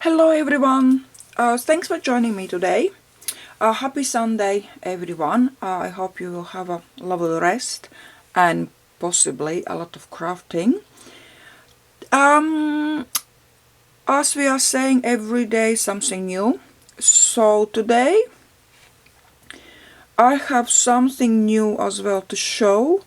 Hello everyone, thanks for joining me today. Happy Sunday everyone. I hope you will have a lovely rest and possibly a lot of crafting. As we are saying, every day something new. So today I have something new as well to show.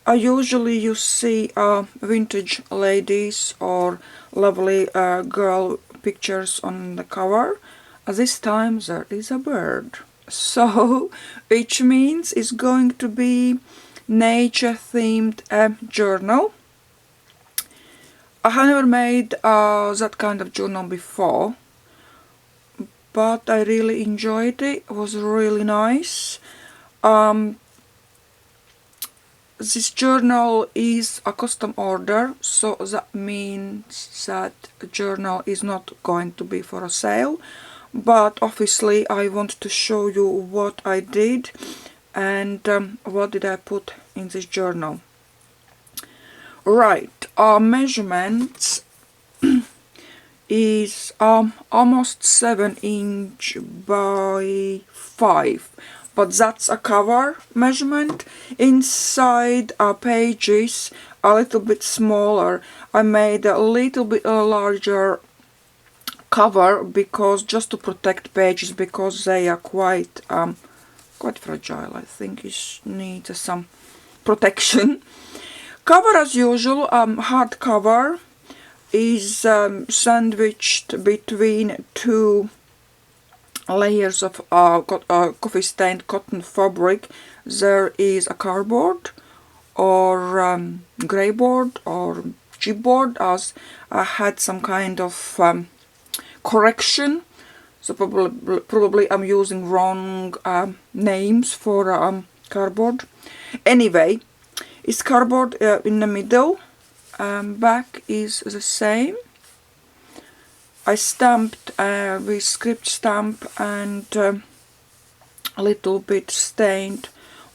Usually you see vintage ladies or lovely girl pictures on the cover. This time there is a bird. So, which means it's going to be nature themed journal. I have never made that kind of journal before, but I really enjoyed it. It was really nice. This journal is a custom order, so that means that the journal is not going to be for a sale, but obviously I want to show you what I did and what did I put in this journal. Right, our measurements is almost 7" by 5, but that's a cover measurement. Inside our pages a little bit smaller. I made a little bit larger cover because just to protect pages, because they are quite fragile. I think it needs some protection. Cover as usual, hardcover is sandwiched between two layers of coffee stained cotton fabric. There is a cardboard or grey board or chipboard, as I had some kind of correction, so probably I'm using wrong names for cardboard. Anyway, it's cardboard in the middle. Back is the same. I stamped with script stamp and a little bit stained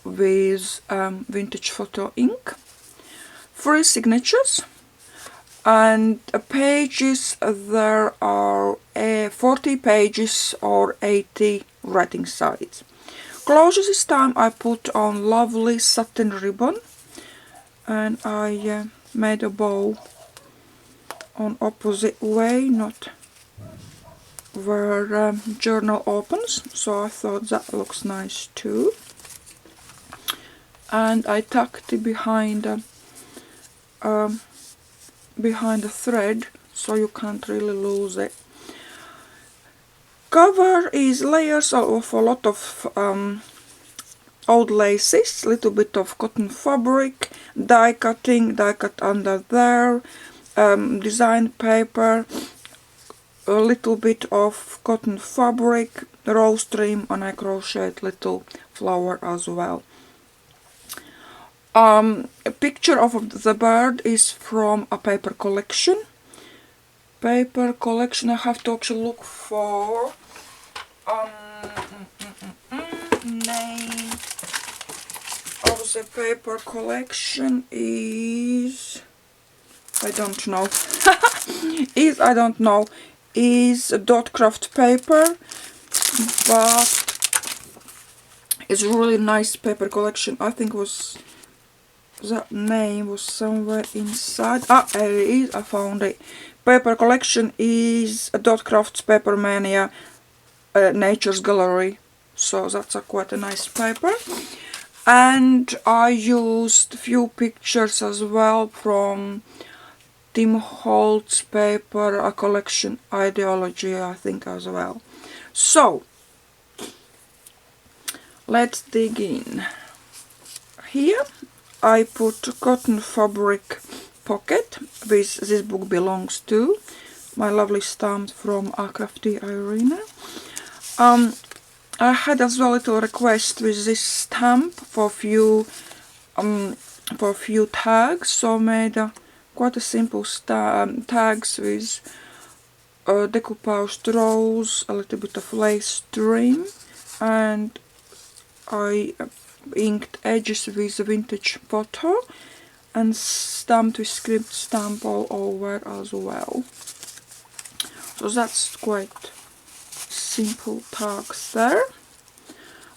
with vintage photo ink. 3 signatures, and pages, there are 40 pages or 80 writing sides. Closures this time I put on lovely satin ribbon, and I made a bow on opposite way, not where journal opens, so I thought that looks nice too. And I tucked it behind the thread, so you can't really lose it. Cover is layers of a lot of old laces, little bit of cotton fabric, die cut under there, design paper, a little bit of cotton fabric, rose trim, and I crocheted little flower as well. A picture of the bird is from a paper collection. I have to actually look for name of the paper collection is, I don't know. Is dot craft paper, but it's a really nice paper collection. I think that name was somewhere inside. There it is, I found it. Paper collection is a dot craft paper mania nature's gallery, so that's quite a nice paper. And I used a few pictures as well from Tim Holtz paper, a collection Ideology, I think, as well. So let's dig in. Here I put cotton fabric pocket, which this book belongs to, my lovely stamp from A Crafty Irina. I had as well a little request with this stamp for a few tags, so made quite a simple tags with decoupaged rose, a little bit of lace trim, and I inked edges with vintage photo and stamped with script stamp all over as well. So that's quite simple tags there.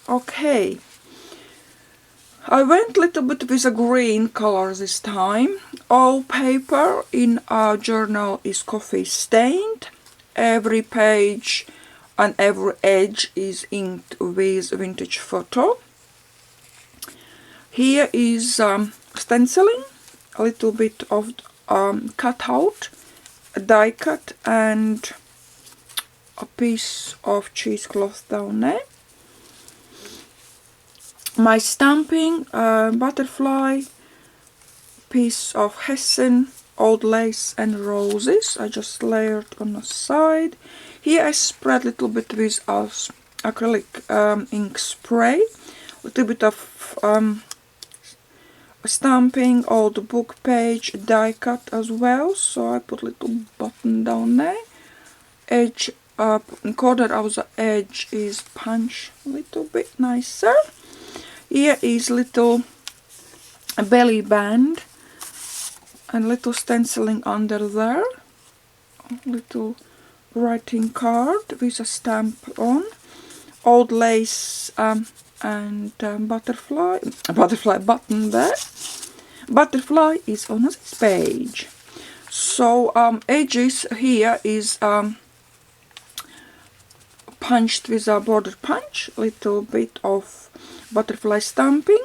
Okay, I went a little bit with a green color this time. All paper in our journal is coffee stained. Every page and every edge is inked with vintage photo. Here is stenciling, a little bit of cutout, a die cut, and a piece of cheesecloth down there. My stamping, butterfly, piece of Hessen, old lace and roses. I just layered on the side. Here I spread a little bit with acrylic ink spray, a little bit of stamping, old book page, die cut as well. So I put a little button down there. Edge, corner of the edge is punched a little bit nicer. Here is little belly band and little stenciling under there. Little writing card with a stamp on. Old lace and butterfly button there. Butterfly is on this page. So edges here is punched with a border punch, little bit of butterfly stamping,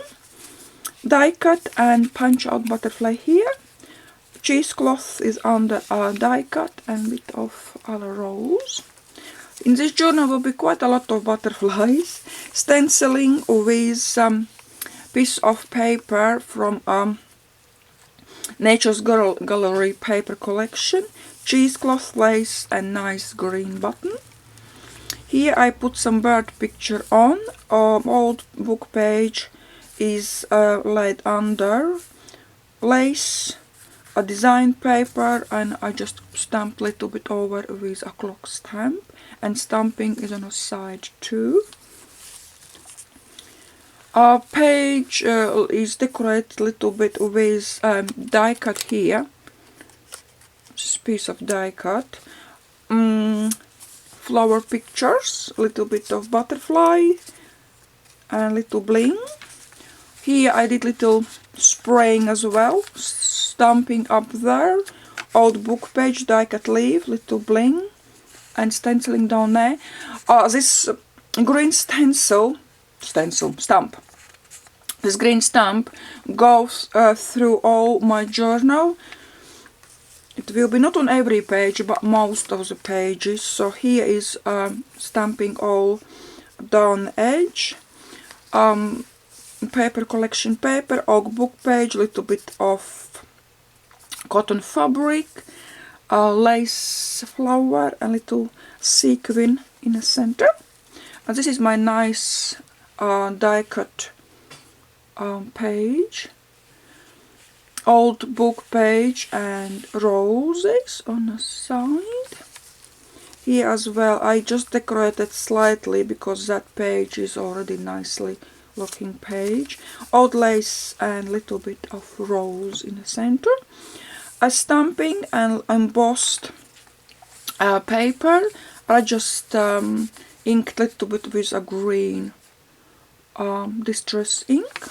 die cut and punch out butterfly here. Cheesecloth is under a die cut and bit of a rose. In this journal will be quite a lot of butterflies. Stenciling with some piece of paper from Nature's Gallery paper collection. Cheesecloth, lace and nice green button. Here I put some bird picture on. Old book page is laid under lace, a design paper, and I just stamped a little bit over with a clock stamp, and stamping is on the side too. Our page is decorated a little bit with die cut here. This piece of die cut. Flower pictures, a little bit of butterfly and little bling. Here I did little spraying as well, stamping up there. Old book page, die cut leaf, little bling and stenciling down there. This green stamp, this green stamp goes through all my journal. It will be not on every page, but most of the pages. So here is stamping all down edge. Paper collection paper, oak book page, little bit of cotton fabric, lace flower, and little sequin in the center. And this is my nice die cut page. Old book page and roses on the side. Here as well I just decorated slightly because that page is already nicely looking page. Old lace and little bit of rose in the center. A stamping and embossed paper. I just inked a little bit with a green distress ink.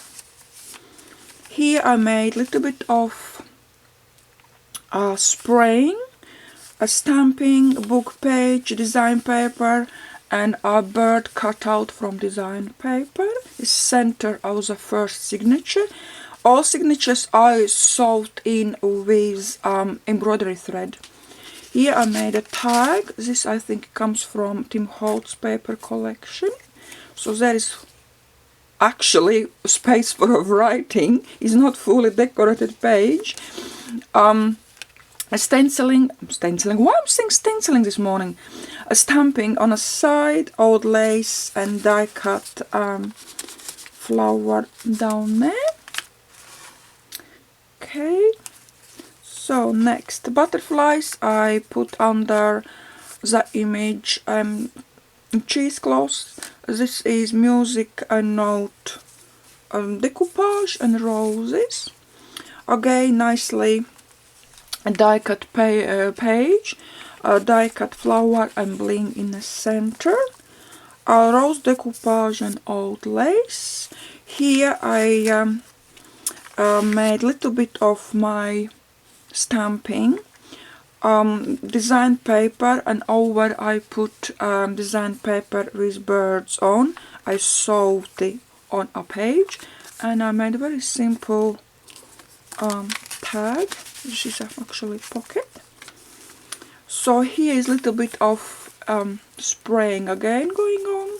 Here I made a little bit of spraying, a stamping, book page, design paper, and a bird cutout from design paper. Is center of the first signature. All signatures I sewed in with embroidery thread. Here I made a tag. This I think comes from Tim Holtz paper collection. So there is actually space for writing. Is not fully decorated page. A stenciling. Why I'm saying stenciling this morning? A stamping on a side, old lace and die cut flower down there. Okay. So next, butterflies I put under the image cheesecloth. This is music and note decoupage and roses. Again, nicely die cut page. a die cut flower and bling in the center, a rose decoupage and old lace. Here I made a little bit of my stamping, design paper, and over I put design paper with birds on. I sewed it on a page, and I made a very simple tag. This is actually pocket. So here is a little bit of spraying again going on.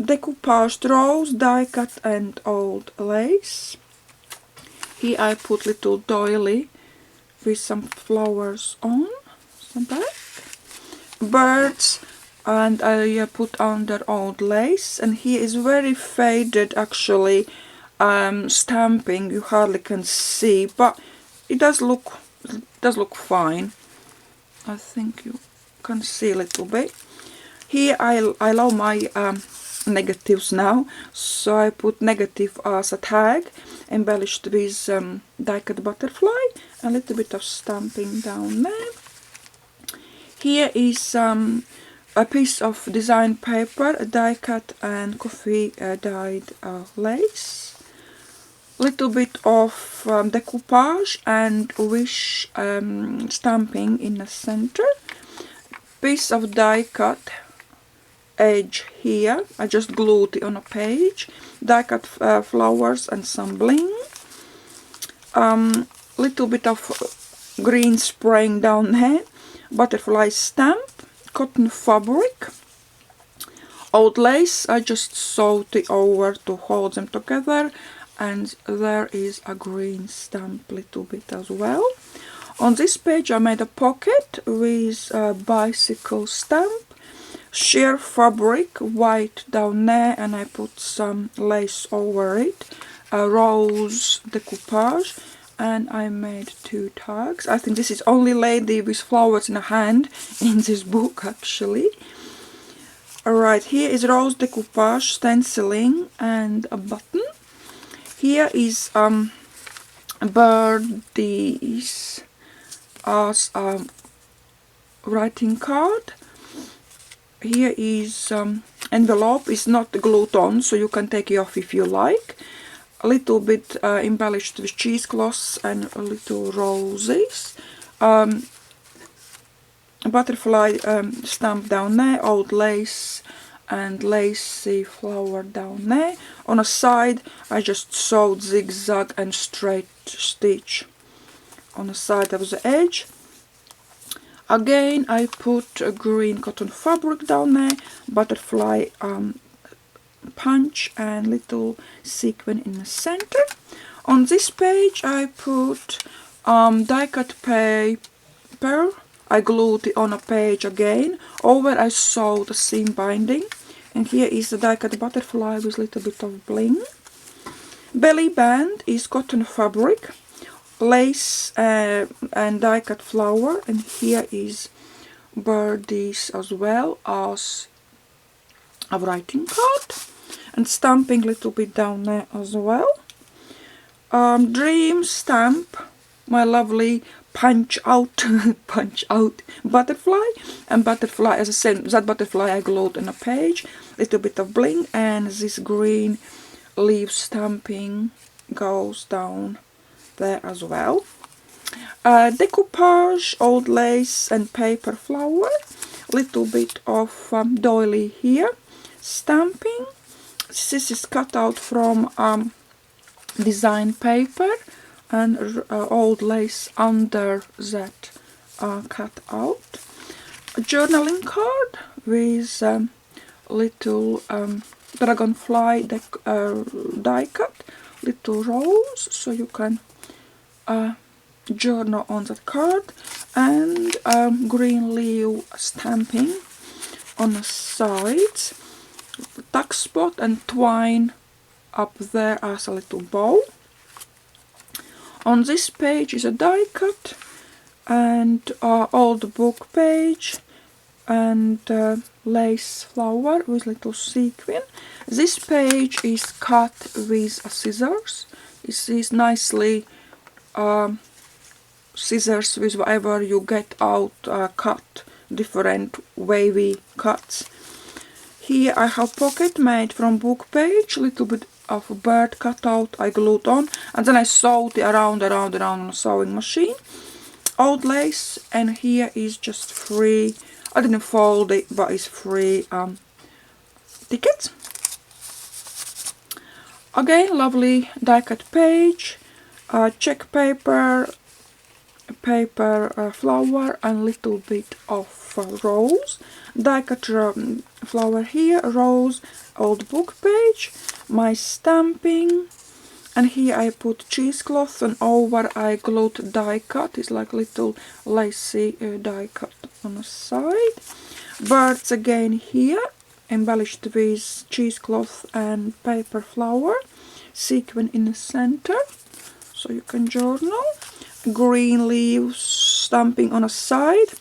Decoupaged rose, die cut and old lace. Here I put little doily with some flowers on, some back. Birds, and I put under old lace, and here is very faded actually stamping, you hardly can see, but it does look fine. I think you can see a little bit. Here I love my negatives now, so I put negative as a tag, embellished with die cut butterfly, a little bit of stamping down there. Here is a piece of design paper, a die cut and coffee dyed lace, little bit of decoupage and wish stamping in the center, piece of die cut edge here, I just glued it on a page, die cut flowers and some bling, little bit of green spraying down there, butterfly stamp, cotton fabric, old lace, I just sewed it over to hold them together, and there is a green stamp little bit as well. On this page I made a pocket with a bicycle stamp, sheer fabric, white down there, and I put some lace over it, a rose decoupage, and I made 2 tags. I think this is only lady with flowers in a hand in this book actually. Alright, here is rose decoupage, stenciling and a button. Here is birdies as a writing card. Here is envelope, is not glued on, so you can take it off if you like. A little bit embellished with cheesecloths and a little roses. Butterfly stamp down there, old lace and lacy flower down there. On a side I just sewed zigzag and straight stitch on the side of the edge. Again I put a green cotton fabric down there, butterfly punch and little sequin in the center. On this page I put die cut paper, I glued it on a page again, over I sewed the seam binding, and here is the die cut butterfly with a little bit of bling. Belly band is cotton fabric, lace and die cut flower, and here is birdies as well as a writing card, and stamping a little bit down there as well. Dream stamp, my lovely punch out butterfly, and butterfly, as I said, that butterfly I glued on a page, little bit of bling, and this green leaf stamping goes down there as well. Decoupage, old lace and paper flower, little bit of doily here, stamping. This is cut out from design paper, and old lace under that cut out. A journaling card with little dragonfly die cut, little rose, so you can journal on that card, and green leaf stamping on the sides, tuck spot and twine up there as a little bow. On this page is a die cut and old book page and lace flower with little sequin. This page is cut with scissors. This is nicely scissors with whatever you get out cut different wavy cuts. Here I have pocket made from book page, little bit of a bird cutout I glued on, and then I sewed it around on a sewing machine. Old lace, and here is just free, I didn't fold it, but it's free tickets. Again, lovely die cut page, check paper, flower, and little bit of rose. Die cut flower here, rose, old book page, my stamping, and here I put cheesecloth, and over I glued die cut. It's like little lacy die cut on the side. Birds again here, embellished with cheesecloth and paper flower, sequin in the center, so you can journal. Green leaves stamping on a side,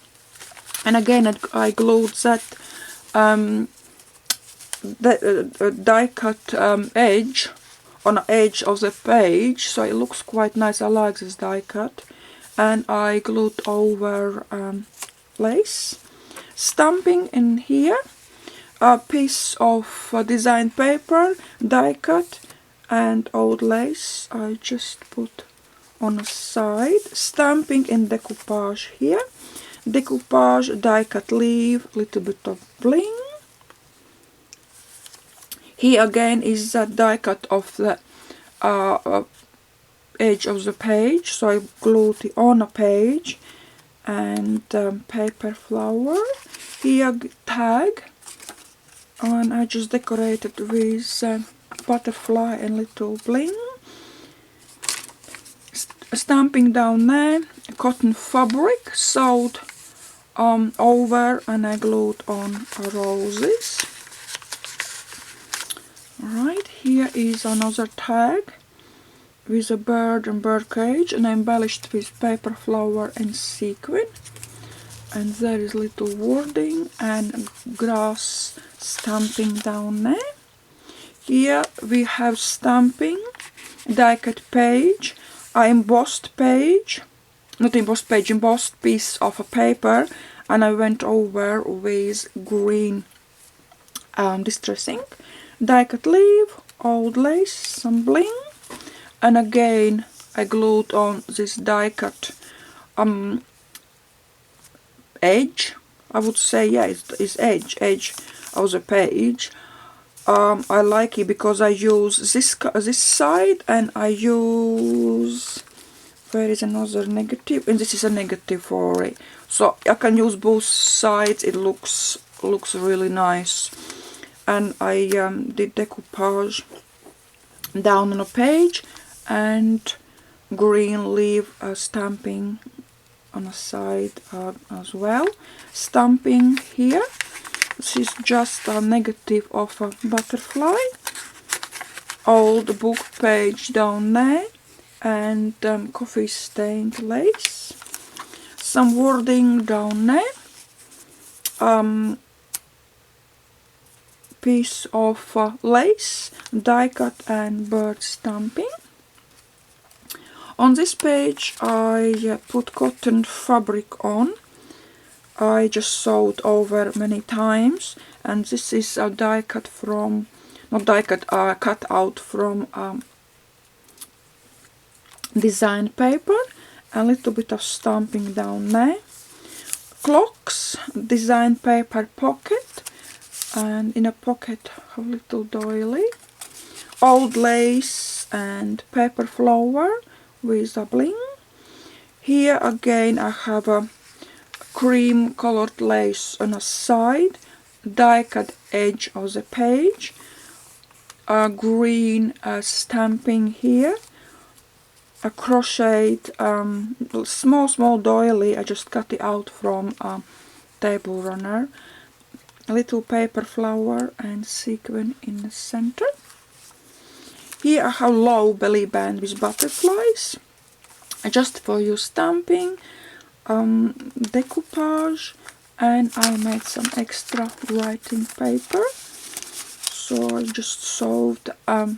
and again I glued that die cut edge on the edge of the page, so it looks quite nice. I like this die cut, and I glued over lace. Stamping in here, a piece of design paper, die cut, and old lace I just put on the side. Stamping in decoupage here, decoupage, die cut leaf, little bit of bling. Here again is the die cut of the edge of the page, so I glued it on a page, and paper flower. Here tag, and I just decorated with butterfly and little bling. Stamping down there, cotton fabric sewed over, and I glued on roses. Alright, here is another tag with a bird and bird cage, and embellished with paper flower and sequin. And there is little wording and grass stamping down there. Here we have stamping, die cut page, embossed page, not embossed page, embossed piece of a paper, and I went over with green distress ink. Die cut leaf, old lace, some bling, and again I glued on this die cut edge, I would say, yeah, it's edge of the page. I like it because I use this side, and I use, where is another negative, and this is a negative for it, so I can use both sides. It looks really nice. And I did decoupage down on a page, and green leaf stamping on the side as well. Stamping here, this is just a negative of a butterfly. Old book page down there, and coffee stained lace. Some wording down there. Piece of lace, die cut, and bird stamping. On this page I put cotton fabric on. I just sewed over many times, and this is a die cut from, not die cut, cut out from design paper. A little bit of stamping down there. Clocks, design paper pocket, and in a pocket a little doily. Old lace and paper flower with a bling. Here again I have a cream colored lace on a side, die cut edge of the page, a green stamping here, a crocheted small doily. I just cut it out from a table runner. A little paper flower and sequin in the center. Here I have low belly band with butterflies, just for you stamping, decoupage, and I made some extra writing paper, so I just sewed a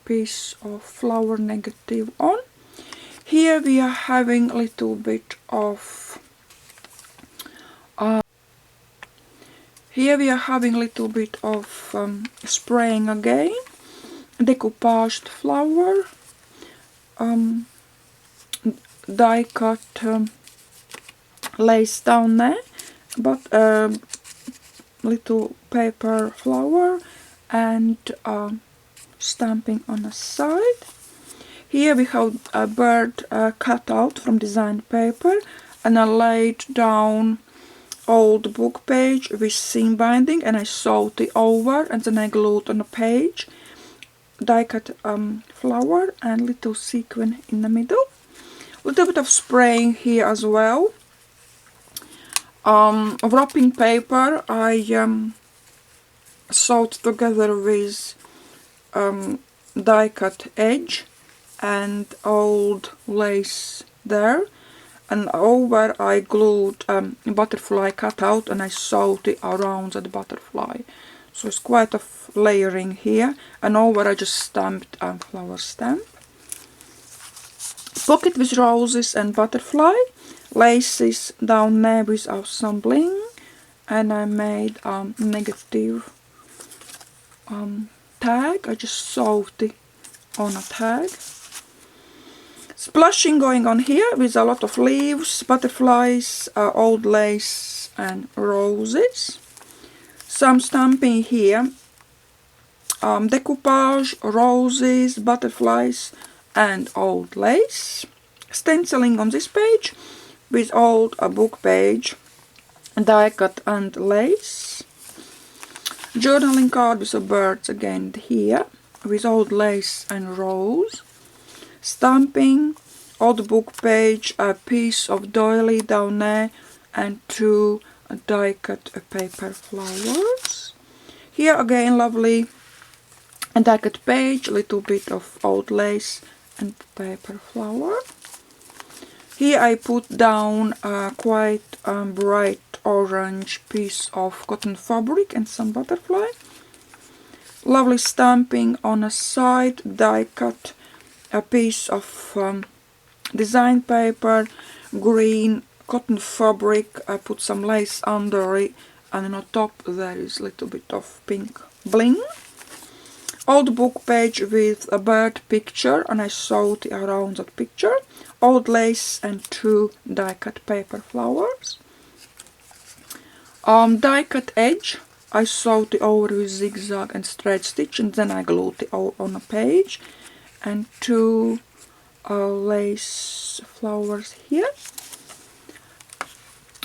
piece of flower negative on. Here we are having a little bit of Here we are having a little bit of spraying again, decoupaged flower, die cut lace down there, but little paper flower and stamping on the side. Here we have a bird cut out from design paper, and I laid down old book page with seam binding, and I sewed it over, and then I glued on the page die cut flower and little sequin in the middle. A little bit of spraying here as well. Wrapping paper I sewed together with die cut edge and old lace there, and over I glued butterfly cutout, and I sewed it around the butterfly. So it's quite a layering here, and over I just stamped a flower stamp. Pocket with roses and butterfly, laces down there with some bling, and I made a negative tag. I just sewed it on a tag. Splashing going on here with a lot of leaves, butterflies, old lace and roses. Some stamping here, decoupage, roses, butterflies and old lace. Stenciling on this page with old book page, die cut and lace. Journaling card with the birds again here with old lace and rose. Stamping, old book page, a piece of doily down there and two die cut paper flowers. Here again lovely die cut page, little bit of old lace and paper flower. Here I put down a quite bright orange piece of cotton fabric and some butterfly. Lovely stamping on a side, die cut a piece of design paper, green cotton fabric. I put some lace under it, and on top there is a little bit of pink bling. Old book page with a bird picture, and I sewed around that picture. Old lace and two die cut paper flowers. Die cut edge, I sewed it over with zigzag and straight stitch, and then I glued it on a page. And two lace flowers here.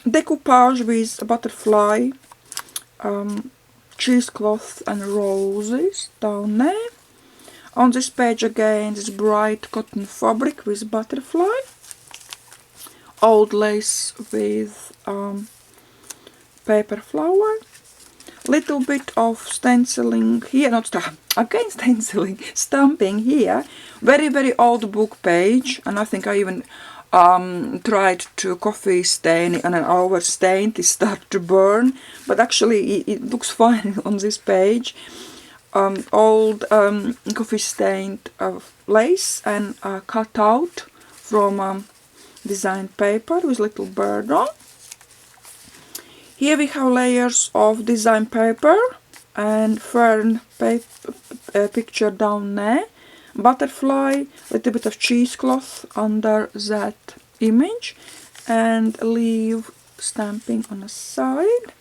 Decoupage with a butterfly, cheesecloth and roses down there. On this page again this bright cotton fabric with butterfly, old lace with paper flower. Little bit of stenciling here, again stenciling, stamping here. Very old book page, and I think I even tried to coffee stain it, and then overstained it, started to burn, but actually it looks fine on this page. Old coffee stained lace and cut out from designed paper with little bird on. Here we have layers of design paper and fern paper, picture down there, butterfly, little bit of cheesecloth under that image, and leaf stamping on the side.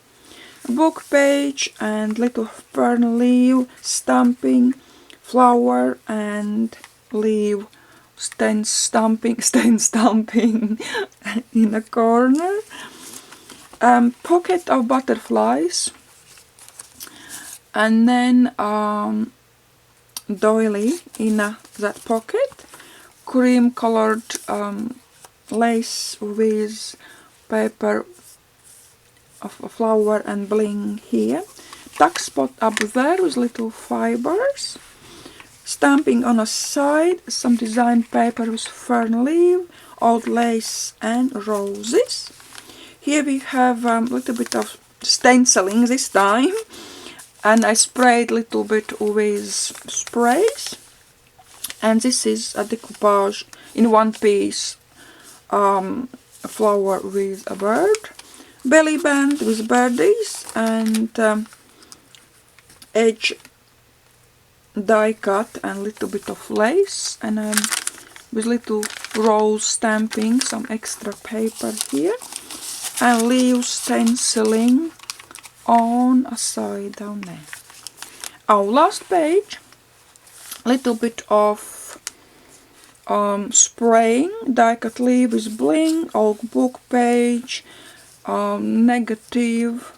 Book page and little fern leaf stamping, flower and leaf stain stamping in a corner. Pocket of butterflies, and then doily in that pocket, cream colored lace with paper of a flower and bling here, tuck spot up there with little fibers, stamping on a side, some design paper with fern leaf, old lace and roses. Here we have a little bit of stenciling this time, and I sprayed a little bit with sprays, and this is a decoupage in one piece, a flower with a bird, belly band with birdies and edge die cut and little bit of lace, and with little rose stamping, some extra paper here, and leaf stenciling on a side down there. Our last page, little bit of spraying, die cut leaf with bling, old book page, negative,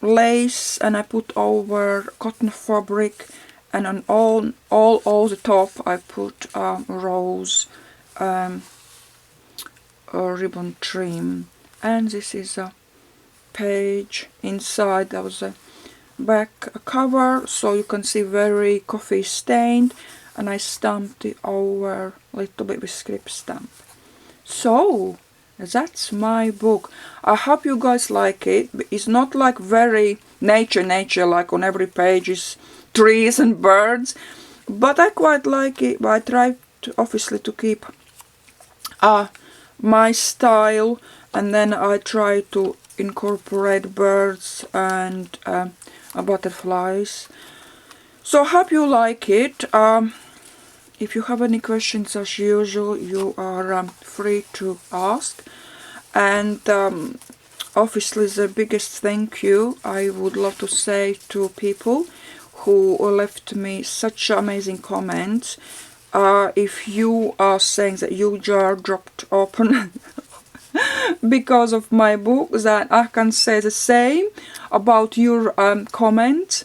lace, and I put over cotton fabric, and on all the top I put rose ribbon trim. And this is a page inside. That was a back cover, so you can see very coffee stained, and I stamped it over a little bit with script stamp. So that's my book. I hope you guys like it. It's not like very nature like on every page is trees and birds, but I quite like it. But I tried to, obviously, to keep my style, and then I try to incorporate birds and butterflies. So I hope you like it. If you have any questions, as usual, you are free to ask. And obviously the biggest thank you I would love to say to people who left me such amazing comments. If you are saying that your jar dropped open because of my book, that I can say the same about your comments.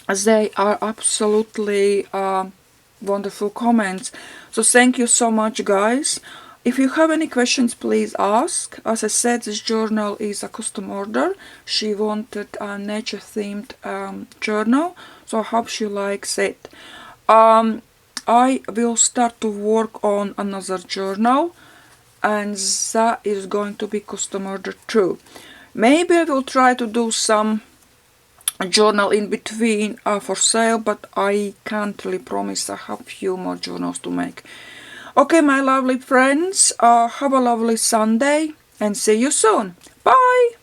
They are absolutely wonderful comments. So thank you so much, guys. If you have any questions, please ask. As I said, this journal is a custom order. She wanted a nature themed journal, so I hope she likes it. I will start to work on another journal, and that is going to be custom order too. Maybe I will try to do some journal in between for sale, but I can't really promise. I have a few more journals to make. Okay, my lovely friends, have a lovely Sunday and see you soon. Bye!